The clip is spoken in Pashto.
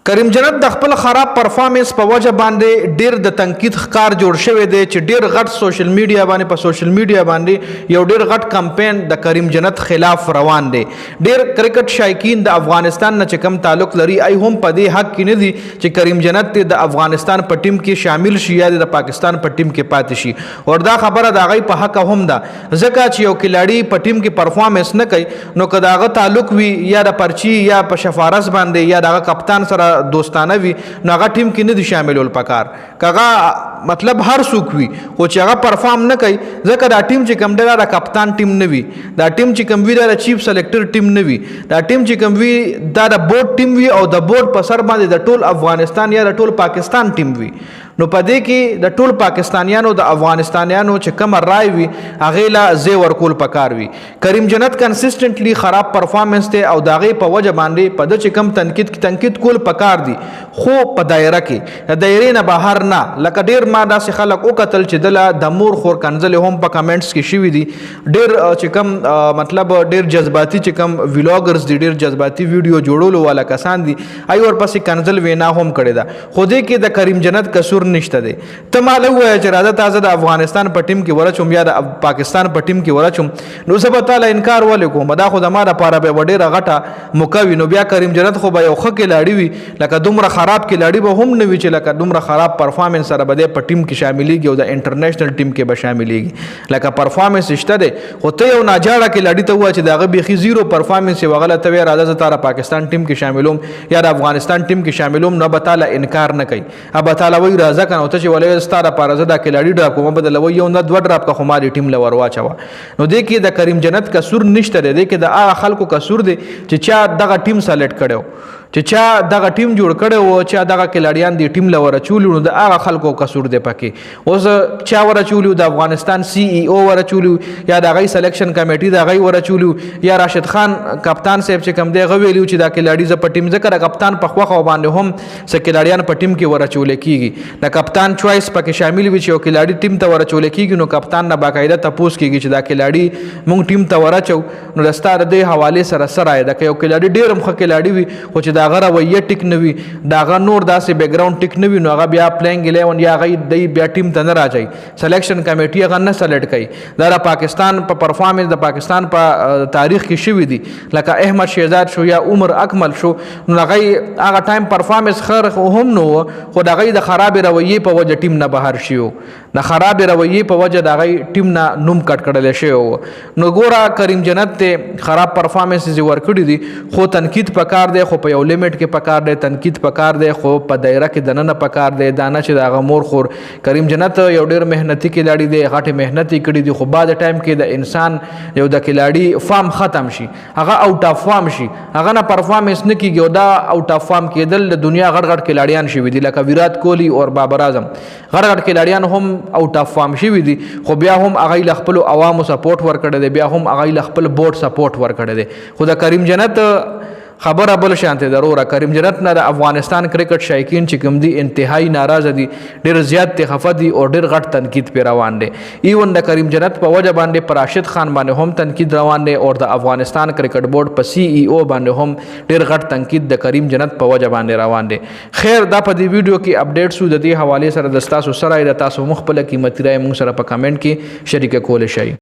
کریم جنت د خپل خراب پرفارمنس په وجه باندې ډیر د تنقید ښکار جوړ شوی دی چې ډیر غټ سوشل میډیا باندې په سوشل میډیا باندې یو ډیر غټ کمپین د کریم جنت خلاف روان دی. ډیر کرکټ شایقین د افغانستان نه چې کم تعلق لري ای هم په دې حق کې نه دي چې کریم جنت د افغانستان په ټیم کې شامل شي یا د پاکستان په ټیم کې پاتې شي. او دا خبره د هغې په حق هم ده ځکه چې یو کلاړي په ټیم کې پرفارمنس نه کوي نو که د هغه تعلق وي یا د پرچی یا په شفارس باندې یا د هغه کپتان سره دوستانه وي نو هغه ټیم کې نه دي شاملول پکار. کغه مطلب هر څوک وي خو چې هغه پرفارم نه کوي ځکه دا ټیم چې کوم دی دا د کپتان ټیم نه وي, دا ټیم چې کوم وي دا د چیف سلیکټر ټیم نه وي, دا ټیم چې کوم وي دا د بورډ ټیم وي او د بورډ په سر باندې د ټول افغانستان یا د ټول پاکستان ټیم وي. نو په دې کې د ټول پاکستانیانو د افغانستانیانو چې کوم رائے وي هغې له ځای ورکول پکار وي. کریم جنت کنسسټنټلی خراب پرفارمنس دی او د هغې په وجه باندې په ده چې کوم تنقید کول پکار دي خو په دایره کې د دایرې نه بهر نه. لکه ډېر ما داسې خلک وکتل چې دله د مور خور کنځلې هم په کمنټس کې شوي دي. ډېر چې کوم مطلب ډېر جذباتي چې کوم ویلاګرز دي, ډېر جذباتي ویډیو جوړولو والا کسان دي, ای ورپسې کنځل وینا هم کړې ده. خو دې کې د کریم جنت قصور نشته دی. ته ماله ووایه چې راځه تازه د افغانستان په ټیم کې ورچوم یا د پاکستان په ټیم کې ورچوم نو زه به تاله انکار ولې کوم, دا خو زما دپاره به یوه ډېره غټه موقع وي. نو بیا کریم جنت خو به یو ښه کلاړي وي, لکه دومره خراب کلاړي به هم نه وي چې لکه دومره خراب پرفارمنس سره به دی په ټیم کې شاملېږي او د انټرنیشنل ټیم کې به شاملېږي. لکه پرفارمنس شته دی خو ته یو ناجاړه کلاړي ته ووایه چې د هغه بیخي زیرو پرفارمنس یې وغله ته وایې راځه زه تاره پاکستان ټیم کې شاملوم یا د افغانستان ټیم کې شاملوم نو به تاله انکار نه کوي. به تاله وایي راځه که نه ته چې ولې ستا دپاره زه دا کلاړي ډراپ کوم به درله وایي یو نه دوه ډراپ که خو ما دې ټیم له ور واچوه. نو دې کې د کریم جنت قصور نشته دی, دې کې د هغه خلکو قصور دی چې چا دغه ټیم سلیکټ کړی و, چې چا دغه ټیم جوړ کړی و, چا دغه کلاړیان دې ټیم له ورچولي نو د هغه خلکو قصور دی پکې. اوس چا ورچولي د افغانستان سی ای او ورچولي یا د هغې سلیکشن کمیټي د هغې ورچولي یا راشد خان کپتان صاحب چې کوم دی هغه ویلي چې دا کلاړي زه په ټیم ځکه د کپتان په خوښه باندې هم څه کلاړیان په ټیم کې ورچولی کېږي. د کپتان چوایس پکې شامل وي چې یو کلاړي ټیم ته ورچولی کېږي نو کپتان نه باقاعده تپوس کېږي چې دا کلاړي مونږ ټیم ته ورچو نو د ستا د دې حوالې سره څه رایه ده. که یو کلاړي ډېر هم ښه کلاړي وي خو چې د هغه رویه ټیک نه وي, د هغه نور داسې بیکګراؤنډ ټیک نه وي نو هغه بیا پلینګ 11 یا هغه دی بیا ټیم ته نه راځي, سلیکشن کمیټي هغه نه سلیکټ کوي. دا د پاکستان په پرفارمنس د پاکستان په تاریخ کې شوي دي, لکه احمد شهزاد شو یا عمر اکمل شو نو هغه ټایم پرفارمنس خیر هم نه و خو د هغې د خرابې رویې په وجه ټیم نه بهر شي و, د خرابې رویې په وجه د هغې ټیم نه نوم کټ کړلی شوی و. نو ګوره کریم جنت ته خراب پرفارمنس یې ورکړي دي خو تنقید پکار دی, خو په یو لیمټ کې پکار دی, تنقید پکار دی خو په دایره کې دننه پکار دی. دا نه چې د هغه مور خور کریم جنت یو ډېر محنتي کلاړي دی, غټې محنت یې کړي دي خو بعد ټایم کې د انسان یو د کلاړي فارم ختم شي, هغه آوټ آف فارم شي, هغه نه پرفارمنس نه کېږي او دا آوټ آف فارم کېدل د دنیا غټ غټ کلاړیان شوي دي لکه ویرات کوهلي او بابر اعظم, غټ غټ کلاړیان هم آوټ آف فارم شوي دي خو بیا هم هغې له خپلو عوامو سپورټ ورکړی دی, بیا هم هغې له خپل بورډ سپورټ ورکړی دی. خو د کریم جنت خبره بل شانته ضروره. کریم جنت نه د افغانستان کرکټ شایقین چې کوم دي انتهایی ناراضه دي, ډېر زیات ته خفه دي او ډېر غټ تنقید پې روان دی. ایون د کریم جنت په وجه باندې پر راشد خان باندې هم تنقید روان دی او د افغانستان کرکټ بورډ په سی ای او باندې هم ډېر غټ تنقید د کریم جنت په وجه باندې روان دی. خیر دا په دې ویډیو کې اپډیټ شو, د دې حوالې سره د ستاسو سره د تاسو مخ خپله قیمتي رایه موږ سره په کمنټ کې شریکه کولی شئ.